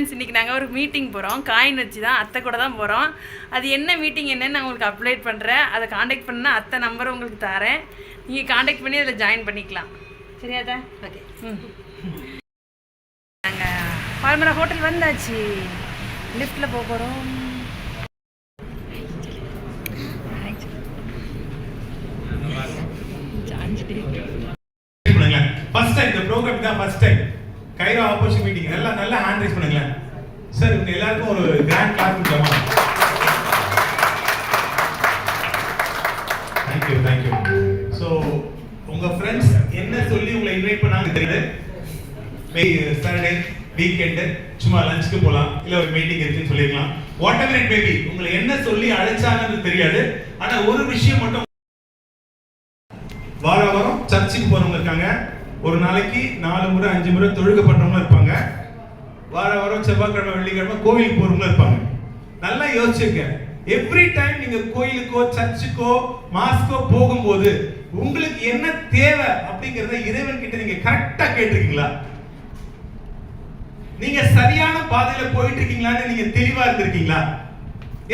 Friends, இன்றைக்கி நாங்கள் ஒரு மீட்டிங் போகிறோம். காயின் வச்சு தான் அத்தை கூட தான் போகிறோம். அது என்ன மீட்டிங் என்னன்னு நான் உங்களுக்கு அப்டேட் பண்ணுறேன். அதை காண்டாக்ட் பண்ணால் அத்தை நம்பரை உங்களுக்கு தரேன். நீங்கள் காண்டாக்ட் பண்ணி அதில் ஜாயின் பண்ணிக்கலாம். சரியாதா? ஓகே. நாங்கள் பால்மரா ஹோட்டல் வந்தாச்சு. லிஃப்ட்டில் போக போகிறோம். ஃபர்ஸ்ட் டைம் இந்த ப்ரோக்ராம் தான் first time Khaira opposite meeting. நல்லா ஹேண்ட் ரைஸ் பண்ணுங்களேன் சார். இவங்க எல்லாருக்கும் ஒரு கிராண்ட் கிளாப் கொடுக்கலாமா? தேங்க்யூ. ஸோ உங்க ஃப்ரெண்ட்ஸ் என்ன சொல்லி உங்களை இன்வைட் பண்ணாங்க தெரியுது? சாட்டர்டே வீக்கெண்டு சும்மா லஞ்சுக்கு போகலாம், இல்லை ஒரு மீட்டிங் இருக்குன்னு சொல்லிருக்கலாம். Whatever it may be, உங்களை என்ன சொல்லி அழைச்சாங்கன்னு தெரியாது. ஆனா ஒரு விஷயம் மட்டும், வாரம் சர்ச்சுக்கு போறவங்க இருக்காங்க, ஒரு நாளைக்கு 4 முறை 5 முறை தொழுகை பண்றவங்க இருப்பாங்க, வாரம் செவ்வாய்க்கிழமை வெள்ளிக்கிழமை கோயிலுக்கு போறவங்க இருப்பாங்க. நல்லா யோசிச்சுங்க. எவ்ரி டைம் நீங்க கோயிலுக்கோ சர்ச்சுக்கோ மாஸ்கோ போகும்போது உங்களுக்கு என்ன தேவை அப்படிங்கறத இறைவன் கிட்ட நீங்க கரெக்டா கேட்டிருக்கீங்களா? நீங்க சரியான பாதையில போயிட்டு இருக்கீங்களான்னு நீங்க தெளிவா இருந்திருக்கீங்களா?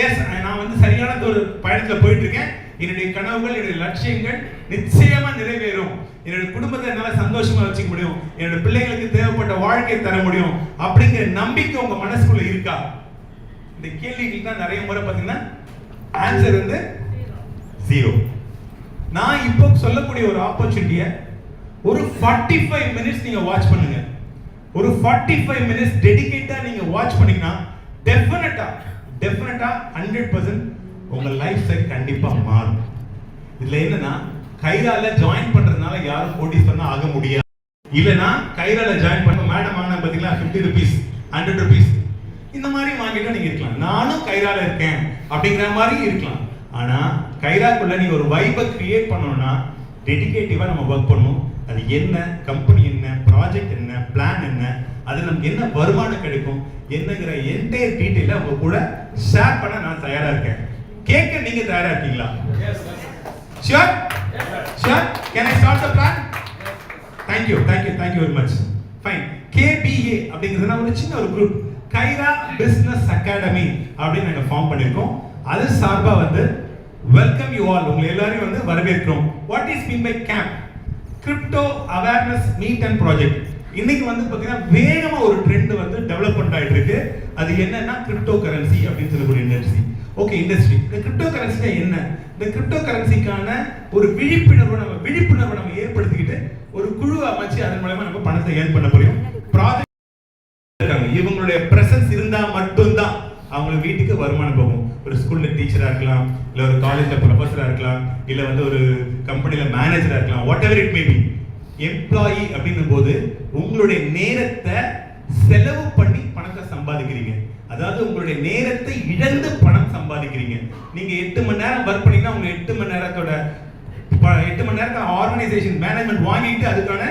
எஸ், நான் சரியான ஒரு பயணத்துல போயிட்டு இருக்கேன். என்னுடைய கனவுகள், என்னுடைய லட்சியங்கள் நிச்சயமா நிறைவேறும். என்னுடைய குடும்பத்தை என்னால சந்தோஷமா வச்சுக்க முடியும். என்னுடைய பிள்ளைகளுக்கு தேவைப்பட்ட வாழ்க்கையை தர முடியும் அப்படிங்கிற நம்பிக்கை உங்க மனசுக்குள்ள இருக்கா? இந்த கேள்விக்கு தான் நிறைய முறை பாத்தீங்கன்னா ஆன்சர் 0. நான் இப்போ சொல்லக்கூடிய ஒரு ஆப்பர்ச்சுனிட்டிய ஒரு 45 மினிட்ஸ் நீங்க வாட்ச் பண்ணுங்க. ஒரு 45 மினிட்ஸ் டெடிகேட்டா நீங்க வாட்ச் பண்ணீங்கன்னா டெஃபினட்டா 100% உங்க லைஃப் ஸ்டைல் கண்டிப்பா மாறும். இதுல என்னன்னா, கைரால ஜாயின் பண்றதுனால யாரும் கோடீஸ்வரனா ஆக முடியாது. இல்லனா கைரால ஜாயின் பண்ண மேடம் வாங்கினா பாத்தீங்களா 50 rupees 100 rupees இந்த மாதிரி வாங்கிட்டு நீங்க இருக்கலாம். நானும் கைரால இருக்கேன் அப்படிங்கிற மாதிரி இருக்கலாம். ஆனா கைராக்குள்ள நீ ஒரு வைபை கிரியேட் பண்ணணும்னா டெடிகேட்டிவா நம்ம ஒர்க் பண்ணணும். அது என்ன, கம்பெனி என்ன, ப்ராஜெக்ட் என்ன, பிளான் என்ன, அது நமக்கு என்ன வருமானம் கிடைக்கும் என்னங்கிற என்டையர் டீடைல உங்க கூட ஷேர் பண்ண நான் தயாரா இருக்கேன். கேட்க நீங்க தயாரா இருக்கீங்களா? Sure? Can I start the plan? Thank you very much. Fine. KBA அப்படிங்கிறதுனா ஒரு சின்ன ஒரு குரூப், கைரா பிசினஸ் அகாடமி அப்படின்னு நாங்க ஃபார்ம் பண்ணிருக்கோம். அது சார்பா வெல்கம் யூ ஆல், உங்களை எல்லாரையும் வரவேற்கிறோம். What is mean by camp? Crypto awareness meet and project. இன்னைக்கு பாத்தீங்கன்னா வேகமா ஒரு ட்ரெண்ட் டெவலப்மெண்ட் ஆயிட்டு இருக்கு. அது என்னன்னா கிரிப்டோ கரன்சி அப்படின்னு சொல்லக்கூடிய இண்டஸ்ட்ரி. Okay, industry. இந்த கிரிப்டோ கரன்சி என்ன? இந்த கிரிப்டோ கரன்சிக்கான ஒரு விழிப்புணர்வை நம்ம ஏற்படுத்திக்கிட்டு ஒரு குழு அமைச்சு அதன் மூலமா நம்ம பணத்தை ஏர்ன் பண்ண முடியும். ப்ராஜெக்ட் இருக்காங்க, இவங்களுடைய பிரசன்ஸ் இருந்தா மட்டும்தான் அவங்க வீட்டுக்கு வருமானம் போகும். ஒரு ஸ்கூல்ல டீச்சரா இருக்கலாம், இல்ல ஒரு காலேஜ்ல ப்ரொஃபஸரா இருக்கலாம், இல்ல ஒரு கம்பெனில மேனேஜரா இருக்கலாம். What ever it may B, employee அப்படின்னும் போது உங்களுடைய நேரத்தை செலவு பண்ணி பணத்தை சம்பாதிக்கிறீங்க. அதாவது உங்களுடைய நேரத்தை இழந்து பணம் சம்பாதிக்கிறீங்க. நீங்க 8 மணி நேரம் ஒர்க் பண்ணீங்கன்னா உங்க 8 மணி நேரத்தை ஆர்கனைசேஷன் மேனேஜ்மெண்ட் வாங்கிட்டு அதுக்கான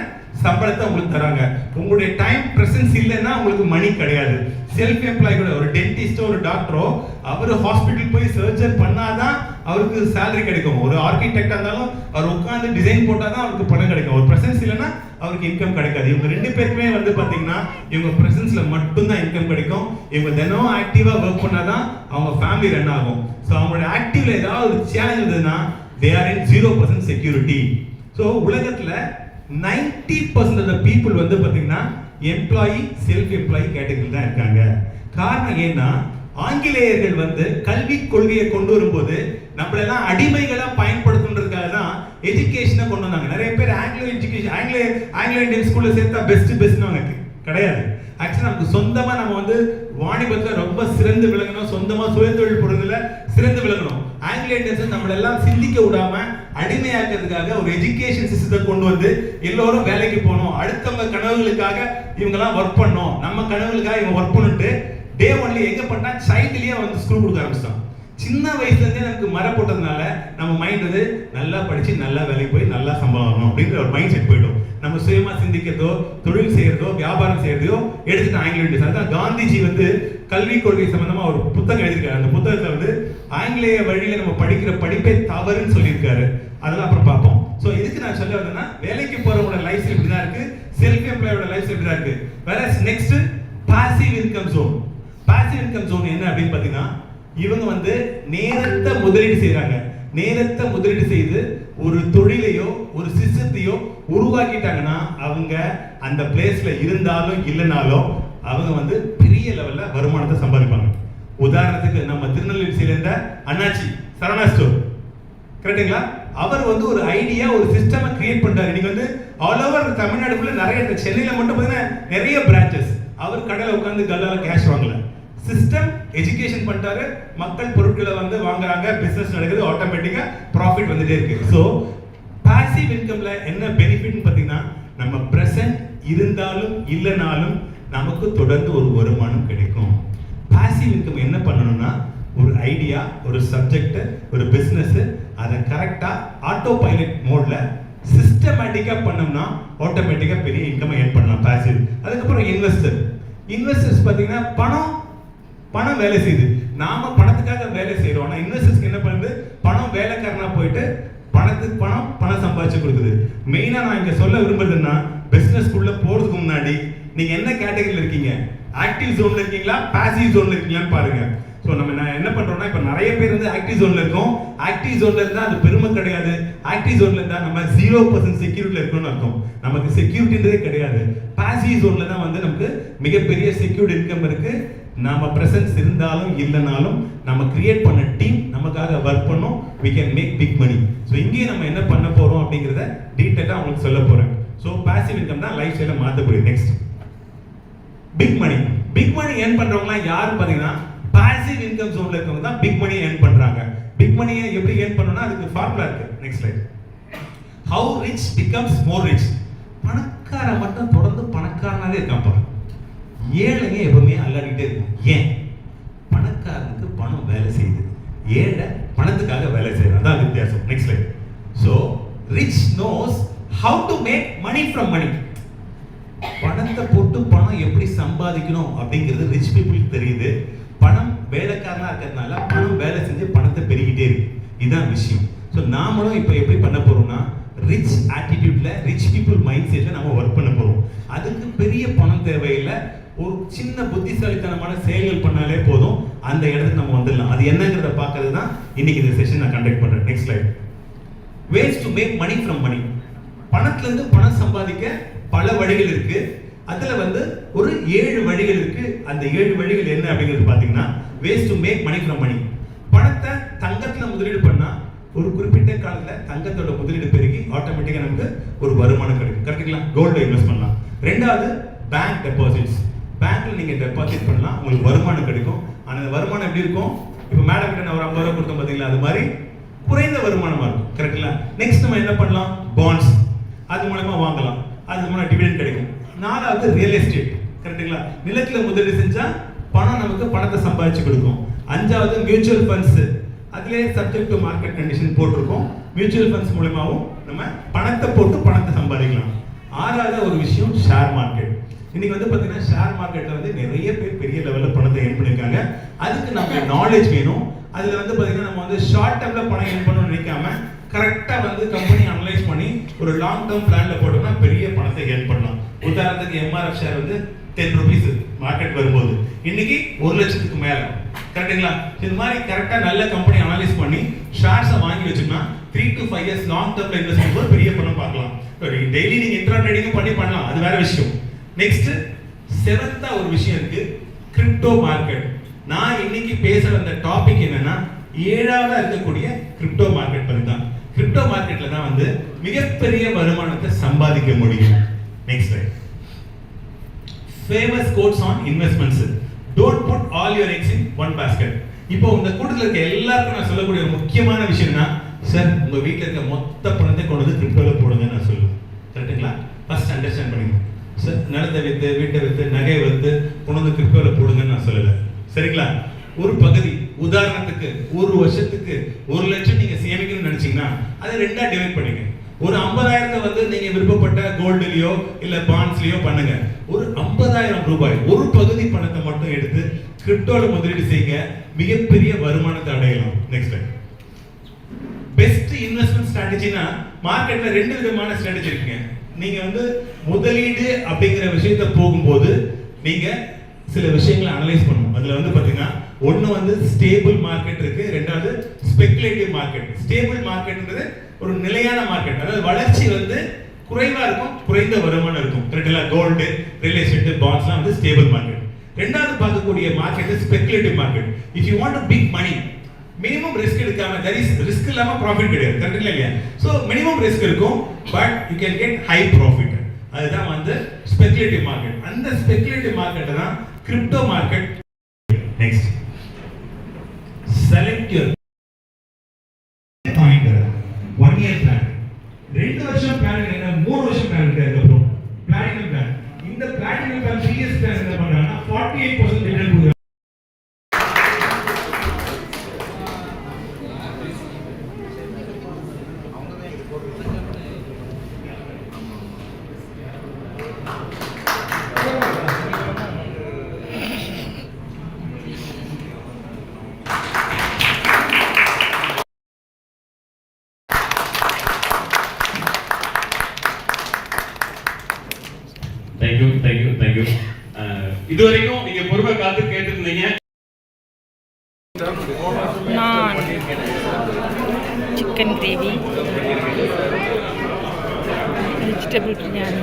சம்பளத்தை உங்களுக்கு தராங்க. உங்களுடைய டைம் பிரசன்ஸ் இல்லைன்னா உங்களுக்கு மணி கிடையாது. செல்ஃப் எம்ப்ளாய் கூட ஒரு டென்டிஸ்டோ ஒரு டாக்டரோ அவர் ஹாஸ்பிட்டல் போய் சர்ஜரி பண்ணாதான் அவருக்கு சேலரி கிடைக்கும். ஒரு ஆர்கிடெக்டா இருந்தாலும் அவர் உட்கார்ந்து டிசைன் போட்டாதான் அவருக்கு பணம் கிடைக்கும். ஒரு பிரசன்ஸ் இல்லைன்னா அவருக்கு இன்கம் கிடைக்காது. இவங்க 2 பேருக்குமே பாத்தீங்கன்னா இவங்க பிரசன்ஸ்ல மட்டும்தான் இன்கம் கிடைக்கும். இவங்க தினம் ஆக்டிவா ஒர்க் பண்ணாதான் அவங்க ஃபேமிலி ரன் ஆகும். ஸோ அவங்களோட ஆக்டிவ்ல ஏதாவது ஒரு சேலஞ்ச் இருந்ததுன்னா they are in 0% security. So உலகத்துல 90% of the people பாத்தீங்கன்னா எம்ப்ளாயி செல்ஃப் எம்ப்ளாயி கேட்டகரி தான் இருக்காங்க. காரணம் ஏன்னா, ஆங்கிலேயர்கள் கல்வி கொள்கையை கொண்டு வரும்போது நம்மளெல்லாம் அடிமைகளா பயன்படுத்துறதுக்காக தான் எஜுகேஷனை கொண்டு வந்தாங்க. நிறைய பேர் ஆங்கிலோ எஜுகேஷன், ஆங்கிலோ இந்தியன் ஸ்கூல்ல சேர்த்தா பெஸ்ட் கிடையாது. ஆக்சுவலா நமக்கு சொந்தமா நம்ம வாணிபத்துல ரொம்ப சிறந்து விளங்கணும், சொந்தமா சுயதொழில் புரிதல சிறந்து விளங்கணும். ஆங்கிலோ இந்தியன்ஸ் நம்மள எல்லாம் சிந்திக்க விடாம அடிமையாக்கிறதுக்காக ஒரு எஜுகேஷன் சிஸ்டத்தை கொண்டு எல்லோரும் வேலைக்கு போகணும், அடுத்தவங்க கனவுகளுக்காக இவங்க எல்லாம் ஒர்க் பண்ணணும், நம்ம கனவுகளுக்காக இவங்க ஒர்க் பண்ணிட்டு டே ஒன்லி எங்க பண்ணா சைல்ட்லயே ஸ்கூல் கொடுக்க ஆரம்பிச்சிட்டான். சின்ன வயசுல இருந்தே நமக்கு மர போட்டதுனால நம்ம மைண்ட் நல்லா படிச்சு நல்லா வேலைக்கு போய் நல்லா சம்பளம் வரணும் அப்படிங்கிற ஒரு மைண்ட் செட் போயிடும். நம்ம சுயமா சிந்திக்கிறதோ, தொழில் செய்யறதோ, வியாபாரம் செய்யறதோ எடுத்துட்டு ஆங்கிலேய. அதான் காந்திஜி கல்வி கொள்கை சம்பந்தமா ஒரு புத்தகம் எழுதியிருக்காரு. அந்த புத்தகத்துல ஆங்கிலேய வழியில நம்ம படிக்கிற படிப்பே தவறுன்னு சொல்லியிருக்காரு. அதெல்லாம் அப்புறம் பார்ப்போம். சோ இதுக்கு நான் சொல்ல வந்தேன்னா, வேலைக்கு போறவங்களோட லைஃப் இப்படிதான் இருக்கு, செல்ஃப் எம்ப்ளாயோட லைஃப் இப்படிதான் இருக்கு. வேற next passive income income zone. Passive income zone என்ன அப்படின்னு பார்த்தீங்கன்னா, இவங்க வந்து நேரத்தை முதலீடு செய்கிறாங்க. நேரத்தை முதலீடு செய்து ஒரு தொழிலையோ ஒரு சிஸ்டத்தையோ உருவாக்கிட்டாங்கன்னா அவங்க அந்த பிளேஸ்ல இருந்தாலும் இல்லைனாலும் அவங்க வந்து பெரிய லெவல்ல வருமானத்தை சம்பாதிப்பாங்க. உதாரணத்துக்கு நம்ம திருநெல்வேலி சேர்ந்த அண்ணாச்சி சரவணா ஸ்டோர், கரெக்டுங்களா? அவர் வந்து ஒரு ஐடியா ஒரு சிஸ்டமை கிரியேட் பண்றாரு. நீங்க வந்து ஆல் ஓவர் தமிழ்நாடுக்குள்ள நிறைய, சென்னையில மட்டும் பார்த்தீங்கன்னா நிறைய பிரான்ச்சஸ். அவர் கடையில் உட்காந்து கல்லால கேஷ் வாங்கல, சிஸ்டம் எஜுகேஷன் பண்ணிட்டாரு, மக்கள் பொருட்களை வந்து வாங்குறாங்க, பிசினஸ் நடக்குது, ஆட்டோமேட்டிக்கா ப்ராஃபிட் வந்துட்டே இருக்கு. ஸோ பாசிவ் இன்கம்ல என்ன பெனிஃபிட்னு பார்த்தீங்கன்னா, நம்ம பிரசன்ட் இருந்தாலும் இல்லைனாலும் நமக்கு தொடர்ந்து ஒரு வருமானம் கிடைக்கும். பாசிவ் இன்கம் என்ன பண்ணணும்னா, ஒரு ஐடியா, ஒரு சப்ஜெக்ட், ஒரு பிசினஸ், அதை கரெக்டா ஆட்டோ பைலட் மோட்ல சிஸ்டமேட்டிக்கா பண்ணோம்னா ஆட்டோமேட்டிக்கா பெரிய இன்கம் ஏர்ன் பண்ணலாம். பாசிவ். அதுக்கப்புறம் இன்வெஸ்டர்ஸ் பார்த்தீங்கன்னா பணம் வேலை செய்யுது. நாம பணத்துக்காக வேலை செய்யறோம். ஆனா இன்வெஸ்டர்ஸ்க்கு என்ன பண்ணுது, பணம் வேலைக்காரனா போயிட்டு பணத்துக்கு பணம் சம்பாதிச்சு கொடுக்குது. மெயினா நான் இங்க சொல்ல விரும்புறதுன்னா, பிசினஸ்க்குள்ள போறதுக்கு முன்னாடி நீங்க என்ன கேட்டகரியில இருக்கீங்க, ஆக்டிவ் ஜோன்ல இருக்கீங்களா, பாசிவ் ஜோன்ல இருக்கீங்களான்னு பாருங்க. ஸோ நம்ம என்ன பண்றோம்னா, இப்போ நிறைய பேர் வந்து ஆக்டிவ் ஜோன்ல இருக்கோம். ஆக்டிவ் ஜோன்ல இருந்தா அது பெருமை கிடையாது. ஆக்டிவ் ஜோன்ல இருந்தா நம்ம 0% செக்யூரிட்டில இருக்கணும்னு அர்த்தம். நமக்கு செக்யூரிட்டின்றதே கிடையாது. பாசிவ் ஜோன்ல தான் வந்து நமக்கு மிகப்பெரிய செக்யூர்ட் இன்கம் இருக்கு. நாம பிரசன்ஸ் இருந்தாலும் இல்லைனாலும் நம்ம கிரியேட் பண்ண டீம் நமக்காக ஒர்க் பண்ணோம். we can make big money. So இங்கேயே நம்ம என்ன பண்ண போறோம் அப்படிங்கிறத டீட்டெயிலாக உங்களுக்கு சொல்ல போறேன். ஸோ பாசிவ் இன்கம் தான் லைஃப் ஸ்டைலை மாற்றக்கூடிய. நெக்ஸ்ட் பிக் மணி ஏர்ன் பண்றவங்கலாம் யாரும் பார்த்தீங்கன்னா, பாசிவ் இன்கம் ஜோன்ல இருக்கவங்க தான் பிக் மணி ஏர்ன் பண்றாங்க. பிக் மணியை எப்படி ஏர்ன் பண்ணணும்னா அதுக்கு ஃபார்முலா இருக்கு. Next slide. How rich becomes more rich. பணக்கார மட்டும் தொடர்ந்து பணக்காரனாவே இருக்கான் பாருங்க. ஏழைங்க எப்பவுமே அல்லாடிட்டே இருக்கும். ஏன்? பணக்காரனுக்கு பணம் வேலை செய்யுது, ஏழை பணத்துக்காக வேலை செய்யறது. அதான் வித்தியாசம். Next slide. So rich knows how to make money from money. பணத்தை போட்டு பணம் எப்படி சம்பாதிக்கணும் அப்படிங்கிறது ரிச் பீப்புளுக்கு தெரியுது. பணம் வேலைக்காரனா இருக்கிறதுனால பணம் வேலை செஞ்சு பணத்தை பெருகிட்டே இருக்கு. இதுதான் விஷயம். ஸோ நாமளும் இப்போ எப்படி பண்ண போறோம்னா, ரிச் ஆட்டிடியூட்ல, ரிச் பீப்புள் மைண்ட் செட்ல நம்ம ஒர்க் பண்ண போறோம். அதுக்கு பெரிய பணம் தேவையில்லை. ஒரு சின்ன புத்திசாலித்தனமான செயல்கள் பண்ணாலே போதும், அந்த இடத்துக்கு நம்ம வந்துடலாம். அது என்னங்கிறத பார்க்கறது தான் இன்னைக்கு இந்த செஷன் நான் கண்டக்ட் பண்றேன். Next slide. Ways to make money from money. பணத்துல இருந்து பணம் சம்பாதிக்க பல வழிகள் இருக்கு. அதுல வந்து ஒரு 7 வழிகள் இருக்கு. அந்த 7 வழிகள் என்ன அப்படிங்கிறது பாத்தீங்கன்னா, ways to make money from money. பணத்தை தங்கத்துல முதலீடு பண்ணா ஒரு குறிப்பிட்ட காலத்துல தங்கத்தோட முதலீடு பெருகி ஆட்டோமேட்டிக்கா நமக்கு ஒரு வருமானம் கிடைக்கும். கரெக்டுங்களா? கோல்ட்ல இன்வெஸ்ட் பண்ணலாம். ரெண்டாவது பேங்க் டெபாசிட்ஸ். பேங்க்ல நீங்க டெபாசிட் பண்ணலாம், உங்களுக்கு வருமானம் கிடைக்கும். ஆனா அந்த வருமானம் எப்படி இருக்கும்? இப்போ மேடம் கிட்ட நான் ஒரு 50 ரூபாய் கொடுத்தோம் பாத்தீங்களா, அது மாதிரி குறைந்த வருமானமா இருக்கும். கரெக்டுங்களா? நெக்ஸ்ட் நம்ம என்ன பண்ணலாம்? பாண்ட்ஸ். அது மூலமா வாங்கலாம், அது மூலம் டிவிடெண்ட் கிடைக்கும். நாலாவது ரியல் எஸ்டேட். கரெக்டுங்களா? நிலத்துல முதலீடு செஞ்சா பணம் நமக்கு பணத்தை சம்பாதிச்சு கொடுக்கும். அஞ்சாவது மியூச்சுவல் ஃபண்ட்ஸ். அதுலேயே சப்ஜெக்ட் டு மார்க்கெட் கண்டிஷன் போட்டிருக்கோம். மியூச்சுவல் ஃபண்ட்ஸ் மூலமாகவும் நம்ம பணத்தை போட்டு பணத்தை சம்பாதிக்கலாம். ஆறாவது ஒரு விஷயம் ஷேர் மார்க்கெட். இன்னைக்கு வந்து பார்த்தீங்கன்னா ஷேர் மார்க்கெட்ல வந்து நிறைய பேர் பெரிய லெவலில் பணத்தை ஏர்ன் பண்ணியிருக்காங்க. அதுக்கு நமக்கு நாலேஜ் வேணும். அதில் வந்து பார்த்தீங்கன்னா நம்ம வந்து ஷார்ட் டேர்ம்ல பணம் ஏர்ன் பண்ணணும்னு நினைக்காம கரெக்டாக வந்து கம்பெனி அனலைஸ் பண்ணி ஒரு லாங் டேர்ம் பிளான்ல போட்டோம்னா பெரிய பணத்தை ஏர்ன் பண்ணலாம். உதாரணத்துக்கு எம்ஆர்எஃப் ஷேர் வந்து 10 ரூபீஸ் மார்க்கெட் வரும்போது இன்னைக்கு 1 லட்சத்துக்கு மேல. கரெக்டுங்களா? இது மாதிரி கரெக்டாக நல்ல கம்பெனி அனலைஸ் பண்ணி ஷேர்ஸை வாங்கி வச்சோம்னா 3 to 5 இயர்ஸ் லாங் டேர்ம்ல இன்வெஸ்ட் பண்ணும்போது பெரிய பணம் பார்க்கலாம். டெய்லி நீங்க இன்ட்ரா ட்ரேடிங் பண்ணலாம், அது வேற விஷயம். நெக்ஸ்ட் 7th ஒரு விஷயம் இருக்கு, கிரிப்டோ மார்க்கெட். நான் இன்னைக்கு பேசுற அந்த டாபிக் என்னன்னா 7வது இருக்கக்கூடிய கிரிப்டோ மார்க்கெட் பத்தி தான். கிரிப்டோ மார்க்கெட்ல தான் வந்து மிகப்பெரிய வருமானத்தை சம்பாதிக்க முடியும். Next right. Famous quotes on investments. Don't put all your eggs in one basket. இப்போ இந்த கூட்டத்தில் இருக்க எல்லாருக்கும் நான் சொல்லக்கூடிய ஒரு முக்கியமான விஷயம்னா, சார் உங்க வீட்டில் இருக்க மொத்த பணத்தை கொண்டு வந்து கிரிப்டோல போடுங்க நான் சொல்லுவேன். கரெக்டுங்களா? ஃபர்ஸ்ட் அண்டர்ஸ்டாண்ட் பண்ணிக்கணும். சார் நிலத்தை வித்து, வீட்டை வித்து, நகையை வித்து கொண்டு வந்து கிரிப்டோல போடுங்கன்னு நான் சொல்லலை. சரிங்களா? ஒரு பகுதி, உதாரணத்துக்கு 1 வருஷத்துக்கு 1 லட்சம் நீங்க சேமிக்கணும்னு நினைச்சீங்கன்னா அதை 2ஆ டிவைட் பண்ணுங்க. ஒரு 50,000 வந்து நீங்க விருப்பப்பட்ட கோல்டுலயோ இல்ல பாண்ட்ஸ்லயோ பண்ணுங்க. ஒரு 50,000 ரூபாய் ஒரு பகுதி பணத்தை மட்டும் எடுத்து கிரிப்டோல முதலீடு செய்யுங்க, மிகப்பெரிய வருமானத்தை அடையலாம். நெக்ஸ்ட் பெஸ்ட் இன்வெஸ்ட்மெண்ட் ஸ்ட்ராட்டஜினா மார்க்கெட்ல 2 விதமான ஸ்ட்ராட்டஜி இருக்குங்க. நீங்க வந்து முதலீடு அப்படிங்கிற விஷயத்தை போகும்போது நீங்க சில விஷயங்களை அனலைஸ் பண்ணுவோம். அதுல வந்து பாத்தீங்கன்னா ஒண்ணு வந்து ஸ்டேபிள் மார்க்கெட் இருக்கு, ரெண்டாவது ஸ்பெகுலேட்டிவ் மார்க்கெட். ஸ்டேபிள் மார்க்கெட்ன்றது ஒரு நிலையான மார்க்கெட், அதாவது வளர்ச்சி வந்து குறைவா இருக்கும், குறைந்த வருமானம் இருக்கும். கரெக்ட்டா? கோல்டு, ரியல் எஸ்டேட், பாண்ட்ஸ்லாம் வந்து ஸ்டேபிள் மார்க்கெட். ரெண்டாவது பார்க்கக்கூடிய market speculative market. If you want to big money, minimum risk எடுக்காம, there is ரிஸ்க் இல்லாம ப்ராஃபிட் கிடையாது. கரெக்ட்டா இல்லையா? சோ மினிமம் ரிஸ்க் இருக்கும், but you can get high profit. அதுதான் வந்து ஸ்பெகுலேட்டிவ் மார்க்கெட். அந்த ஸ்பெகுலேட்டிவ் மார்க்கெட் தான் crypto market. Next, select your point. 1 year plan, 2 வருஷம் பிளான் என்ன, 3 வருஷம் பிளான் இருக்கு. அப்புறம் பிளாட்டினம் பிளான். இந்த பிளாட்டினம் பிளான் 3 இயர்ஸ் பிளான் என்ன பண்றாங்கன்னா 48% ரிட்டர்ன் கொடுக்குறாங்க. தேங்க்யூ. இதுவரைக்கும் நீங்க பொறுமை காத்து கேட்டிருந்தீங்க. நான் chicken gravy, vegetable biryani,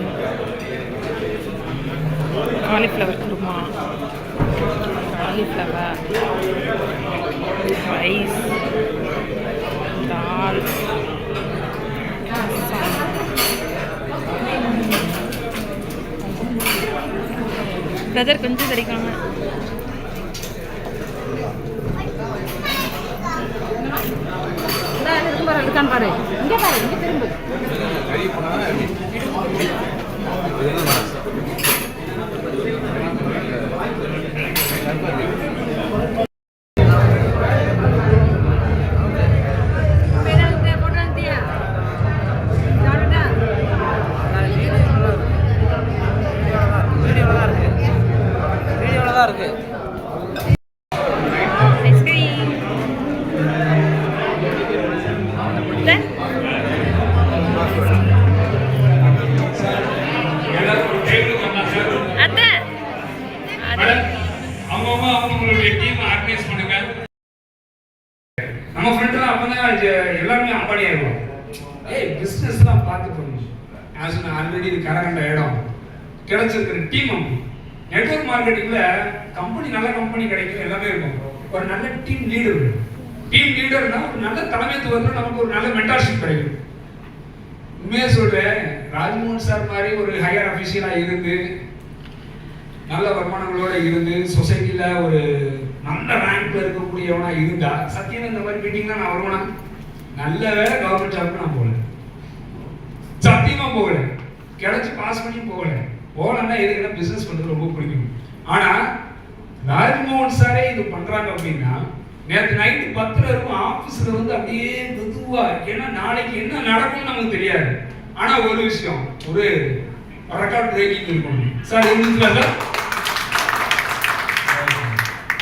cauliflower kurma, cauliflower rice, dal, brother கொஞ்சம் கிடைக்காம இருக்கான்னு பாரு. இங்கே பாரு, இங்கே திரும்ப. அவங்களுடைய டீம் ஆர்கனைஸ் பண்ணுங்க. நம்ம ஃப்ரெண்ட்லாம் அப்பதான் எல்லாருமே அம்பானி ஆயிடுவோம். பிசினஸ்லாம் பார்த்து பண்ணணும். ஆல்ரெடி இது கரகண்ட இடம் கிடைச்சிருக்கிற டீம். நெட்வொர்க் மார்க்கெட்டிங்ல கம்பெனி, நல்ல கம்பெனி கிடைக்கும், எல்லாமே இருக்கும். ஒரு நல்ல டீம் லீடர், டீம் லீடர்னா ஒரு நல்ல தலைமைத்துவத்தில் நமக்கு ஒரு நல்ல மென்டார்ஷிப் கிடைக்கும். உண்மையா சொல்றேன், ராஜ்மோகன் சார் மாதிரி ஒரு ஹையர் அஃபீஷியலா இருந்து, நல்ல வருமானங்களோட இருந்து, சொசைட்டில ஒரு நல்ல ரேங்க்ல இருக்கக்கூடியவனா இருந்தா சத்தியம் இந்த மாதிரி மீட்டிங்லாம் நான் வருவேனா? நல்ல வேலை கவர்மெண்ட் ஜாப்க்கு நான் போகல, சத்தியமா போகல. கிடைச்சு பாஸ் பண்ணி போகல. போகலன்னா எதுக்குன்னா பிசினஸ் பண்றது ரொம்ப பிடிக்கும். ஆனா ராஜ்மோகன் சாரே இது பண்றாங்க அப்படின்னா, நேற்று நைட்டு 10 இருக்கும் ஆபீஸ்ல வந்து அப்படியே மெதுவா, ஏன்னா நாளைக்கு என்ன நடக்கும்னு நமக்கு தெரியாது. ஆனா ஒரு விஷயம், ஒரு ரெக்கார்ட் பிரேக்கிங் இருக்கணும் சார். இருந்துச்சுல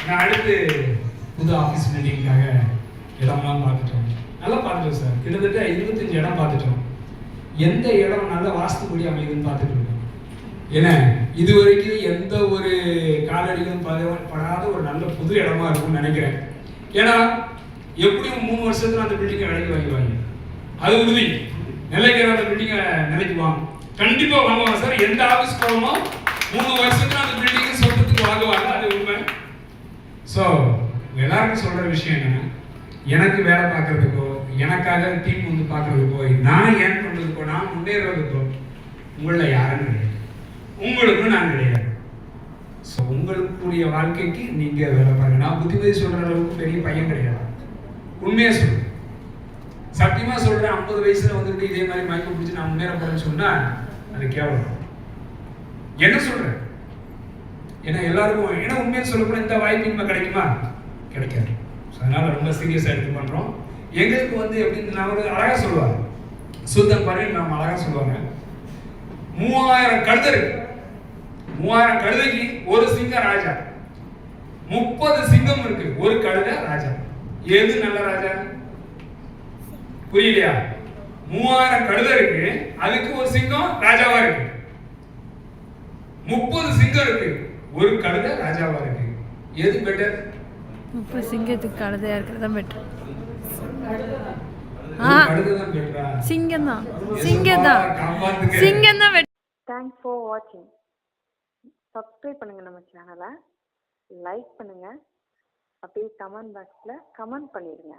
நான் அடுத்து புது ஆஃபீஸ் மீட்டிங்காக இடம்லாம் பார்த்துட்டோம், நல்லா பார்த்துட்டோம் சார். கிட்டத்தட்ட 25 இடம் பார்த்துட்டோம். எந்த இடம் நல்ல வாஸ்துபடி அமைதுன்னு பார்த்துட்டு இருக்கோம். ஏன்னா இது வரைக்கும் எந்த ஒரு காலடிகளும் படாத ஒரு நல்ல புது இடமா இருக்கும்னு நினைக்கிறேன். ஏன்னா எப்படியும் 3 வருஷத்துல அந்த பில்டிங்கை விலைக்கு வாங்கிடுவாங்க, அது உறுதி. நிலைக்கிற அந்த பில்டிங்கை நிலைக்கு வாங்க, கண்டிப்பா வாங்குவாங்க சார். எந்த ஆஃபீஸ் போகணுமோ 3 வருஷத்துல அந்த பில்டிங்கை சொந்தத்துக்கு வாங்குவாங்க, அது உண்மை. ஸோ எல்லாருக்கும் சொல்ற விஷயம் என்னன்னா, எனக்கு வேலை பார்க்கறதுக்கோ, எனக்காக டீம் வந்து பார்க்கறதுக்கோ, நான் ஏன் பண்றதுக்கோ, நான் முன்னேறதுக்கோ உங்கள யாரும் கிடையாது, உங்களுக்கும் நான் கிடையாது. ஸோ உங்களுக்குரிய வாழ்க்கைக்கு நீங்க வேலை பாருங்க. நான் புத்திமதி சொல்ற அளவுக்கு பெரிய பையன் கிடையாது, உண்மையா சொல்றேன், சத்தியமா சொல்றேன். 50 வயசுல வந்துட்டு இதே மாதிரி மயக்கம் பிடிச்சி நான் முன்னேற போறேன்னு சொன்னா அது கேவலம். என்ன சொல்றேன்? ஏன்னா எல்லாருக்கும், ஏன்னா உண்மையை சொல்லப்போனா இந்த வாய்ப்பு இனிமே கிடைக்குமா? கிடைக்காது. அதனால ரொம்ப சீரியஸா எடுத்து பண்றோம். எங்களுக்கு வந்து எப்படின்னு நான் ஒரு அழகா சொல்லுவாங்க, சுத்தம் பண்ணி நம்ம அழகா சொல்லுவாங்க, 3000 கழுதை இருக்கு, 3000 கழுதைக்கு ஒரு சிங்கம் ராஜா, 30 சிங்கம் இருக்கு, ஒரு கழுதை ராஜா. எது நல்ல ராஜா? புரியலையா? 3000 கழுதை இருக்கு, அதுக்கு ஒரு சிங்கம் ராஜாவா இருக்கு. 30 சிங்கம் இருக்கு, ஒரு கழுதை ராஜாவா இருக்கு. எது பெட்டர்? இப்போ சிங்கத்துக்கு கழுதையா இருக்கிறது தான் பெட்டர். கழுதை தான் பெட்டரா? சிங்கம் தான், சிங்கம் தான், சிங்கம் தான் பெட்டர். தேங்க்ஸ் ஃபார் வாட்சிங். சப்ஸ்கிரைப் பண்ணுங்கள் நம்ம சேனலை, லைக் பண்ணுங்கள், அப்படியே கமெண்ட் பாக்ஸில் கமெண்ட் பண்ணிடுங்க.